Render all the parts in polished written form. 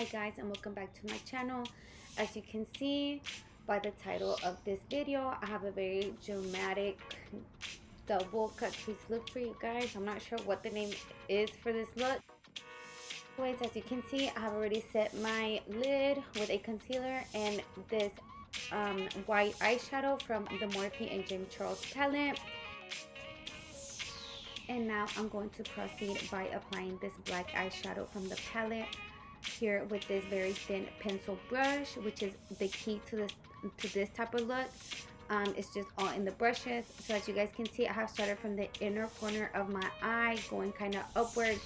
Hi guys, and welcome back to my channel. As you can see by the title of this video, I have a very dramatic double cut crease look for you guys. I'm not sure what the name is for this look. Anyways, as you can see, I have already set my lid with a concealer and this white eyeshadow from the Morphe and James Charles palette. And now I'm going to proceed by applying this black eyeshadow from the palette here with this very thin pencil brush, which is the key to this type of look. It's just all in the brushes. So as you guys can see, I have started from the inner corner of my eye, going kind of upwards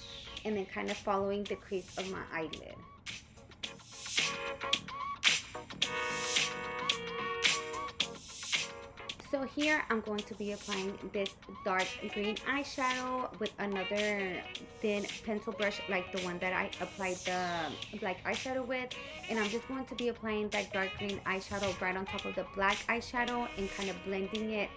and then kind of following the crease of my eyelid. So here I'm going to be applying this dark green eyeshadow with another thin pencil brush like the one that I applied the black eyeshadow with. And I'm just going to be applying that dark green eyeshadow right on top of the black eyeshadow and kind of blending it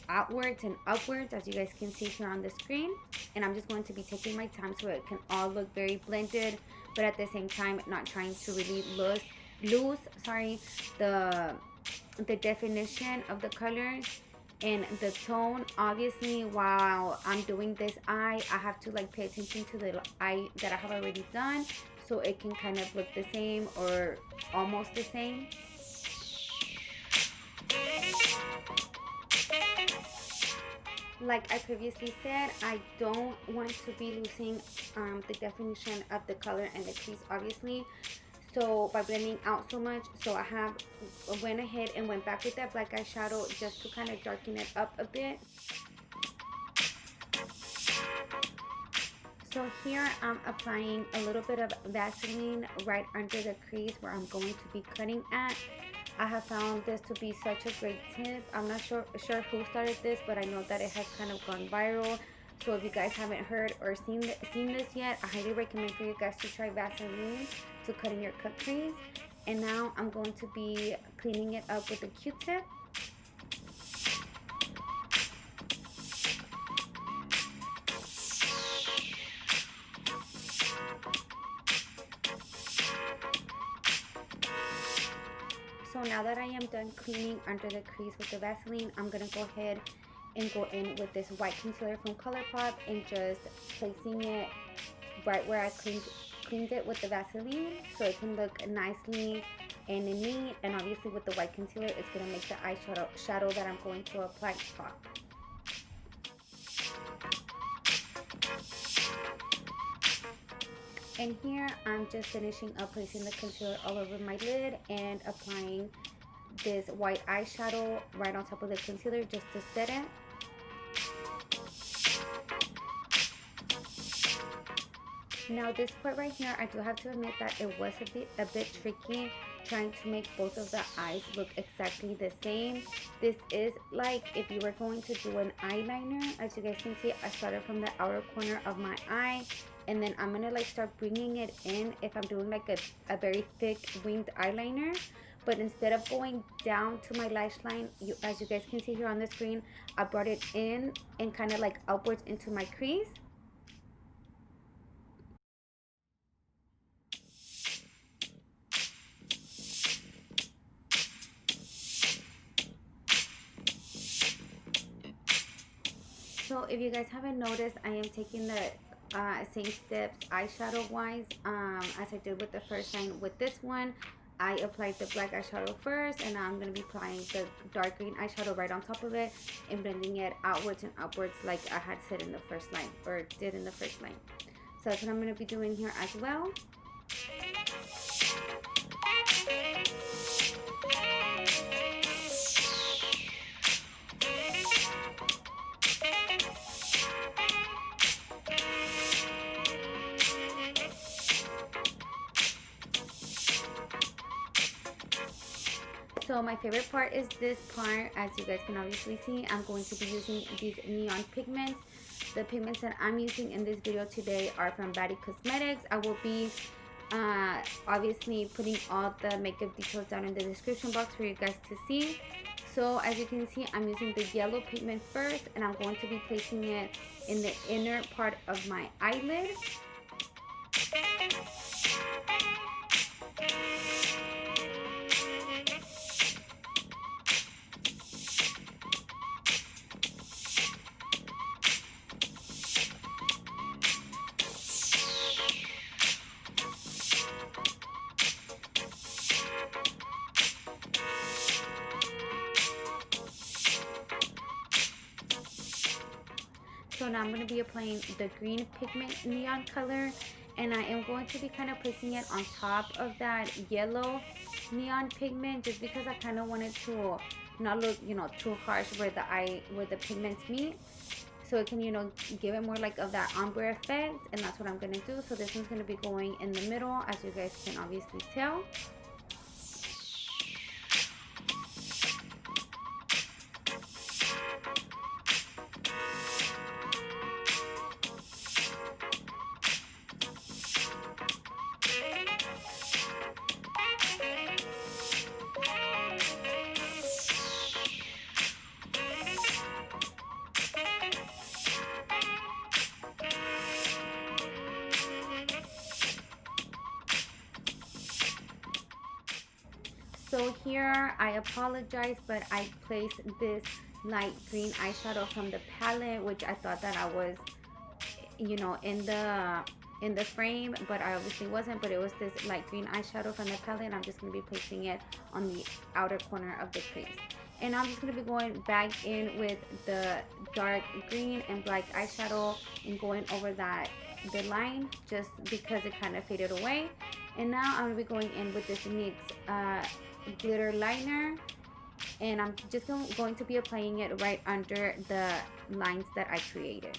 outwards and upwards, as you guys can see here on the screen. And I'm just going to be taking my time so it can all look very blended, but at the same time not trying to really lose the definition of the colors and the tone. Obviously, while I'm doing this eye, I have to like pay attention to the eye that I have already done, so it can kind of look the same or almost the same. Like I previously said, I don't want to be losing the definition of the color and the crease, obviously. So by blending out so much, so I went ahead and went back with that black eyeshadow just to kind of darken it up a bit. So here I'm applying a little bit of Vaseline right under the crease where I'm going to be cutting at. I have found this to be such a great tip. I'm not sure who started this, but I know that it has kind of gone viral. So if you guys haven't heard or seen this yet, I highly recommend for you guys to try Vaseline to cut in your cut crease. And now I'm going to be cleaning it up with a Q-tip. So now that I am done cleaning under the crease with the Vaseline, I'm going to go ahead and go in with this white concealer from ColourPop and just placing it right where I cleaned it with the Vaseline, so it can look nicely and neat. And obviously with the white concealer, it's going to make the eyeshadow that I'm going to apply pop. And here I'm just finishing up placing the concealer all over my lid and applying this white eyeshadow right on top of the concealer just to set it. Now this part right here, I do have to admit that it was a bit tricky trying to make both of the eyes look exactly the same. This is like if you were going to do an eyeliner. As you guys can see, I started from the outer corner of my eye, and then I'm gonna like start bringing it in if I'm doing like a very thick winged eyeliner. But instead of going down to my lash line, as you guys can see here on the screen, I brought it in and kind of like upwards into my crease. So if you guys haven't noticed, I am taking the same steps eyeshadow wise as I did with the first line. With this one, I applied the black eyeshadow first, and now I'm going to be applying the dark green eyeshadow right on top of it and blending it outwards and upwards like I had said in the first line, or did in the first line. So that's what I'm going to be doing here as well. So my favorite part is this part. As you guys can obviously see, I'm going to be using these neon pigments. The pigments that I'm using in this video today are from Tarte Cosmetics. I will be obviously putting all the makeup details down in the description box for you guys to see. So as you can see, I'm using the yellow pigment first, and I'm going to be placing it in the inner part of my eyelid. So now I'm going to be applying the green pigment neon color, and I am going to be kind of placing it on top of that yellow neon pigment, just because I kind of wanted to not look, you know, too harsh where the pigments meet, so it can, you know, give it more like of that ombre effect. And that's what I'm going to do. So this one's going to be going in the middle, as you guys can obviously tell. So here, I apologize, but I placed this light green eyeshadow from the palette, which I thought that I was, you know, in the frame, but I obviously wasn't. But it was this light green eyeshadow from the palette, and I'm just going to be placing it on the outer corner of the crease. And I'm just going to be going back in with the dark green and black eyeshadow and going over the line, just because it kind of faded away. And now I'm going to be going in with this NYX glitter liner, and I'm just going to be applying it right under the lines that I created.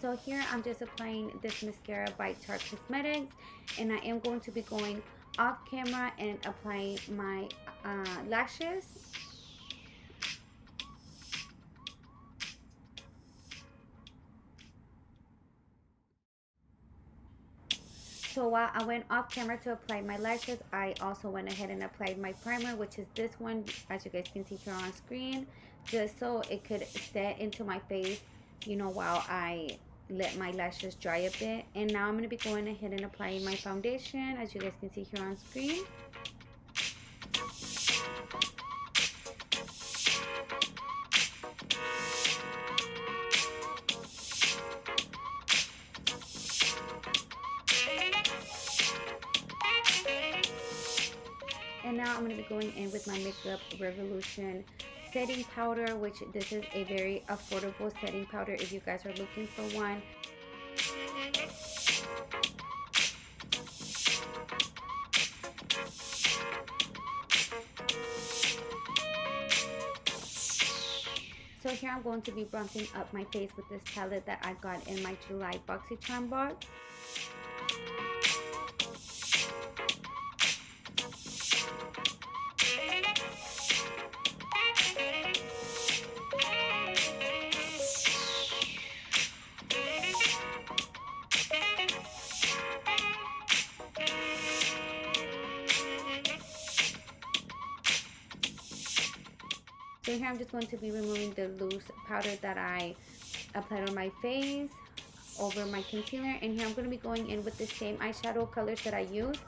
So here I'm just applying this mascara by Tarte Cosmetics, and I am going to be going off camera and applying my lashes. So while I went off camera to apply my lashes, I also went ahead and applied my primer, which is this one, as you guys can see here on screen, just so it could set into my face, you know, while I let my lashes dry a bit. And now I'm going to be going ahead and applying my foundation, as you guys can see here on screen. And now I'm going to be going in with my Makeup Revolution setting powder, which this is a very affordable setting powder if you guys are looking for one. So here I'm going to be bronzing up my face with this palette that I got in my July BoxyCharm box. So here I'm just going to be removing the loose powder that I applied on my face over my concealer. And here I'm going to be going in with the same eyeshadow colors that I used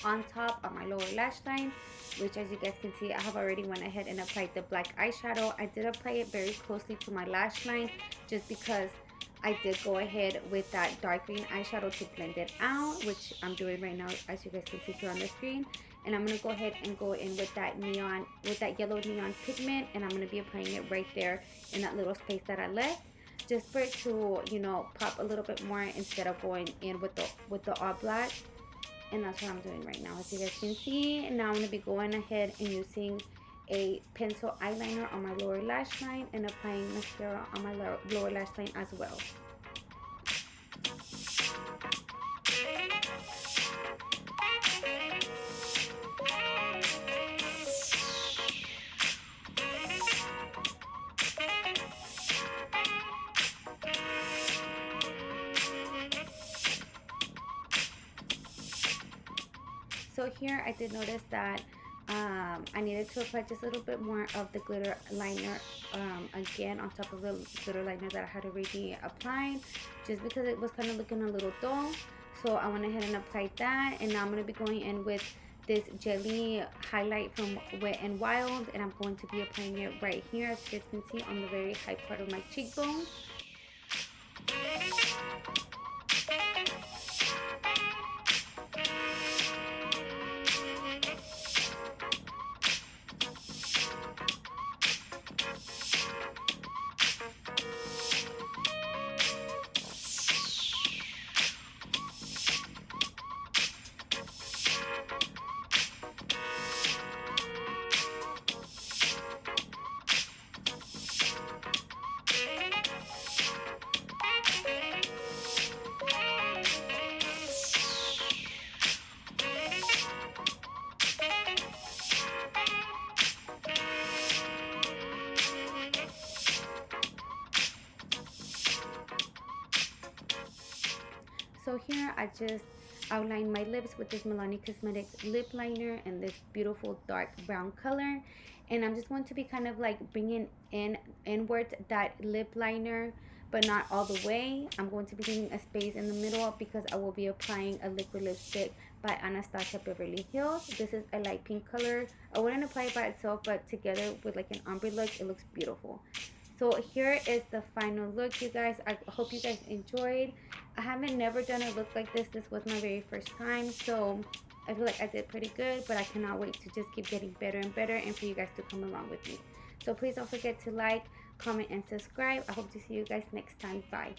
on top of my lower lash line, which, as you guys can see, I have already went ahead and applied the black eyeshadow. I did apply it very closely to my lash line just because I did go ahead with that dark green eyeshadow to blend it out, which I'm doing right now, as you guys can see here on the screen. And I'm going to go ahead and go in with that yellow neon pigment, and I'm going to be applying it right there in that little space that I left, just for it to, you know, pop a little bit more instead of going in with the all black. And that's what I'm doing right now, as you guys can see. And now I'm going to be going ahead and using a pencil eyeliner on my lower lash line and applying mascara on my lower lash line as well. So here I did notice that I needed to apply just a little bit more of the glitter liner again on top of the glitter liner that I had already applied, just because it was kind of looking a little dull. So I went ahead and applied that, and now I'm going to be going in with this jelly highlight from Wet n Wild, and I'm going to be applying it right here, as you guys can see, on the very high part of my cheekbone. So here I just outlined my lips with this Milani Cosmetics lip liner and this beautiful dark brown color. And I'm just going to be kind of like bringing inwards that lip liner, but not all the way. I'm going to be leaving a space in the middle because I will be applying a liquid lipstick by Anastasia Beverly Hills. This is a light pink color. I wouldn't apply it by itself, but together with like an ombre look, it looks beautiful. So here is the final look, you guys. I hope you guys enjoyed. I haven't never done a look like this. This was my very first time, so I feel like I did pretty good, but I cannot wait to just keep getting better and better and for you guys to come along with me. So please don't forget to like, comment, and subscribe. I hope to see you guys next time. Bye.